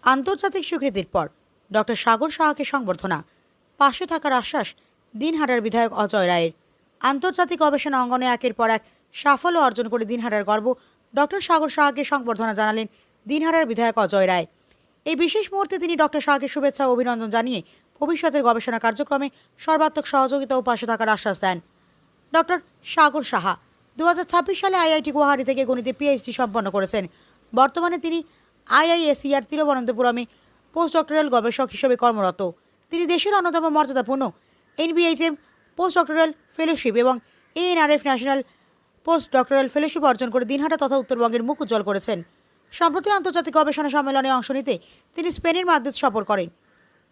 আন্তর্জাতিক স্বীকৃতির পর ডক্টর সাগর সাহাকে সংবর্ধনা, পাশে থাকার আশ্বাস দিনহাটার বিধায়ক অজয় রায়ের। আন্তর্জাতিক গবেষণা অঙ্গনে একের পর এক সাফল্য অর্জন করে দিনহাটার গর্ব ডক্টর সাগর সাহাকে সংবর্ধনা জানালেন দিনহাটার বিধায়ক অজয় রায়। এই বিশেষ মুহূর্তে তিনি ডক্টর সাহাকে শুভেচ্ছা ও অভিনন্দন জানিয়ে ভবিষ্যতের গবেষণা কার্যক্রমে সর্বাত্মক সহযোগিতা ও পাশে থাকার আশ্বাস দেন। ডক্টর সাগর সাহা 2026 সালে আইআইটি গুয়াহাটি থেকে গণিতে পিএইচডি সম্পন্ন করেছেন। বর্তমানে তিনি আইআইএসইআর তিরুবনন্তপুরমে পোস্ট ডক্টরাল গবেষক হিসেবে কর্মরত। তিনি দেশের অন্যতম মর্যাদাপূর্ণ এনবিএইচএম পোস্ট ডক্টরাল ফেলোশিপ এবং এএনআরএফ ন্যাশনাল পোস্ট ডক্টরাল ফেলোশিপ অর্জন করে দিনহাটা তথা উত্তরবঙ্গের মুখ উজ্জ্বল করেছেন। সম্প্রতি আন্তর্জাতিক গবেষণা সম্মেলনে অংশ নিতে তিনি স্পেনের মাদ্রিদ সফর করেন,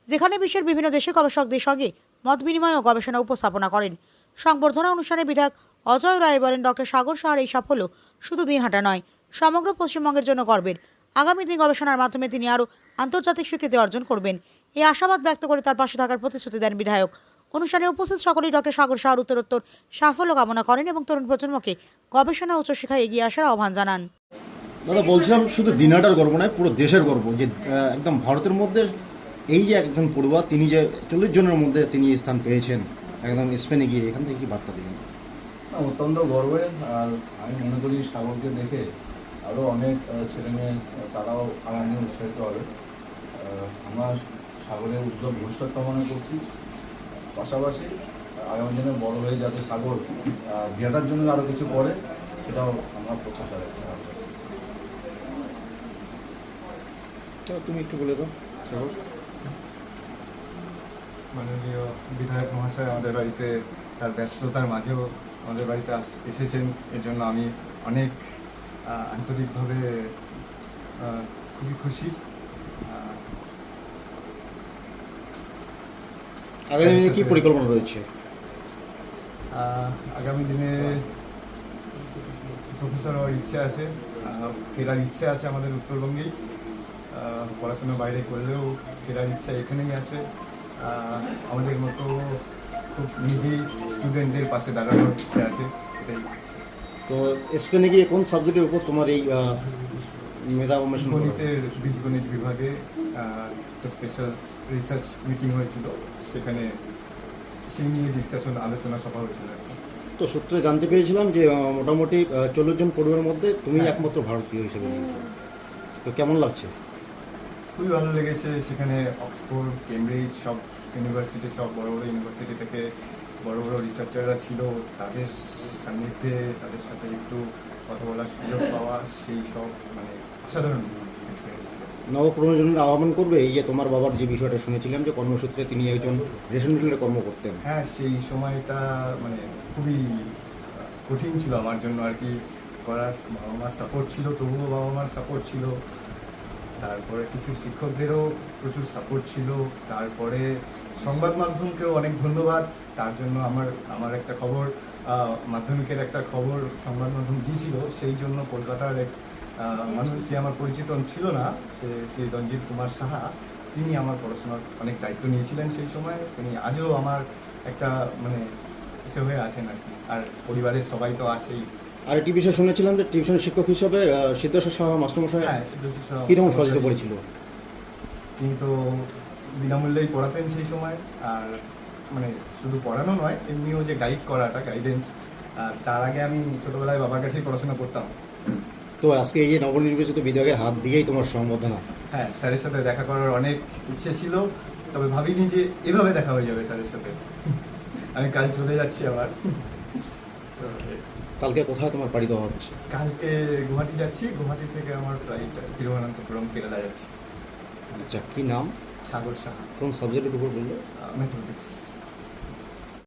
যেখানে বিশ্বের বিভিন্ন দেশের গবেষকদের সঙ্গে মত বিনিময় ও গবেষণা উপস্থাপনা করেন। সংবর্ধনা অনুষ্ঠানে বিধায়ক অজয় রায় বলেন, ডক্টর সাগর সাহার এই সাফল্য শুধু দিনহাটা নয়, সমগ্র পশ্চিমবঙ্গের জন্য গর্বের। আগামী দিন গবেষণার মাধ্যমে তিনি আরও আন্তর্জাতিক স্বীকৃতি অর্জন করবেন, এই আশাবাদ ব্যক্ত করে তার পাশে থাকার প্রতিশ্রুতি দেন বিধায়ক। অনুষ্ঠানে উপস্থিত সকলেই ডক্টর সাগর সাহার উত্তরোত্তর সাফল্য কামনা করেন এবং তরুণ প্রজন্মকে গবেষণা উচ্চশিক্ষায় এগিয়ে আসার আহ্বান জানান। দাদা, বলছিলাম শুধু দিনহাটার গর্ব নয়, পুরো দেশের গর্ব যে একদম ভারতের মধ্যে এই যে একজন পড়ুয়া, তিনি যে 40 জনের মধ্যে তিনি স্থান পেয়েছেন একদম স্পেনে গিয়ে, এখান থেকে কি বার্তা দিলেন? অত্যন্ত গর্বের। আর আমি মনে করি সাগরকে দেখে আরও অনেক ছেলেমেয়ে তারাও আগামী উৎসাহিত হবে। আমরা সাগরের উজ্জ্বল ভবিষ্যৎ কামনা করছি, পাশাপাশি আগামী দিনে বড় হয়ে যাতে সাগর দিনহাটার জন্য আরও কিছু করে, সেটাও আমরা প্রত্যাশা রাখছি। তুমি একটু বলে দাও সাগর। মাননীয় বিধায়ক মহাশয় আমাদের বাড়িতে তার ব্যস্ততার মাঝেও আমাদের বাড়িতে এসেছেন, এর জন্য আমি অনেক আন্তরিকভাবে খুবই খুশি। আগামী দিনে কি পরিকল্পনা রয়েছে? আগামী দিনে প্রফেসর হওয়ার ইচ্ছে আছে, ফেরার ইচ্ছে আছে আমাদের উত্তরবঙ্গেই। পড়াশোনা বাইরে করলেও ফেরার ইচ্ছা এখানেই আছে। আমাদের মতো খুব নিডি স্টুডেন্টদের পাশে দাঁড়ানোর ইচ্ছে আছে, এটাই। তো স্পেনে গিয়ে কোন সাবজেক্টের উপর তোমার এই মেধা অন্বেষণ? গণিতের বীজগণিত বিভাগে একটা স্পেশাল রিসার্চ মিটিং হয়েছিল, সেখানে সেই নিয়ে ডিসকাশন আলোচনা সভা হয়েছিল। তো সূত্রে জানতে পেরেছিলাম যে মোটামুটি 40 জন পড়ুয়ার মধ্যে তুমি একমাত্র ভারতীয় হিসেবে নিয়েছো। তো কেমন লাগছে? খুবই ভালো লেগেছে। সেখানে অক্সফোর্ড, কেমব্রিজ সব ইউনিভার্সিটি, সব বড় বড় ইউনিভার্সিটি থেকে বড় বড় রিসার্চাররা ছিল। তাদের সান্নিধ্যে তাদের সাথে একটু কথা বলার সুযোগ পাওয়া, সেই সব মানে অসাধারণ এক্সপিরিয়েন্স ছিল। নবপ্রজন্মের আহ্বান করবে, এই যে তোমার বাবার যে বিষয়টা শুনেছিলাম যে কর্মসূত্রে তিনি একজন রেশন ডিলারে কর্ম করতেন। হ্যাঁ, সেই সময়টা মানে খুবই কঠিন ছিল আমার জন্য আর কি করার। বাবা মার সাপোর্ট ছিল, তবুও বাবা মার সাপোর্ট ছিল। তারপরে কিছু শিক্ষকদেরও প্রচুর সাপোর্ট ছিল। তারপরে সংবাদ মাধ্যমকেও অনেক ধন্যবাদ তার জন্য। আমার একটা খবর, মাধ্যমিকের একটা খবর সংবাদ মাধ্যম দিয়েছিল, সেই জন্য কলকাতার এক মানুষ যে আমার পরিচিত ছিল না, শ্রী রঞ্জিত কুমার সাহা, তিনি আমার পড়াশোনার অনেক দায়িত্ব নিয়েছিলেন সেই সময়। তিনি আজও আমার একটা মানে এসে হয়ে আছেন আর কি। আর পরিবারের সবাই তো আছেই। আর একটি বিষয় শুনেছিলাম যে টিউশন শিক্ষক হিসেবে সিদ্ধেশ্বর সাহা মাস্টারমশাই কীরকম সহযোগিতা করেছিল? তিনি তো বিনামূল্যেই পড়াতেন সেই সময়। আর মানে শুধু পড়ানো নয়, এমনিও যে গাইড করাটা, গাইডেন্স, তার আগে আমি ছোটোবেলায় বাবার কাছেই পড়াশোনা করতাম। তো আজকে এই যে নবনির্বাচিত বিধায়কের হাত দিয়েই তোমার সম্বোধনা। হ্যাঁ, স্যারের সাথে দেখা করার অনেক ইচ্ছে ছিল, তবে ভাবিনি যে এভাবে দেখা হয়ে যাবে স্যারের সাথে। আমি কাল চলে যাচ্ছি আবার। কালকে কোথায় তোমার পাড়ি দেওয়া হচ্ছে? কালকে গুয়াহাটি যাচ্ছি, গুয়াহাটি থেকে আমার ফ্লাইট তিরুবনন্তপুরম কেরালা যাচ্ছি। আচ্ছা, কী নাম? সাগর সাহা। কোন সাবজেক্টের উপর বললে? ম্যাথমেটিক্স।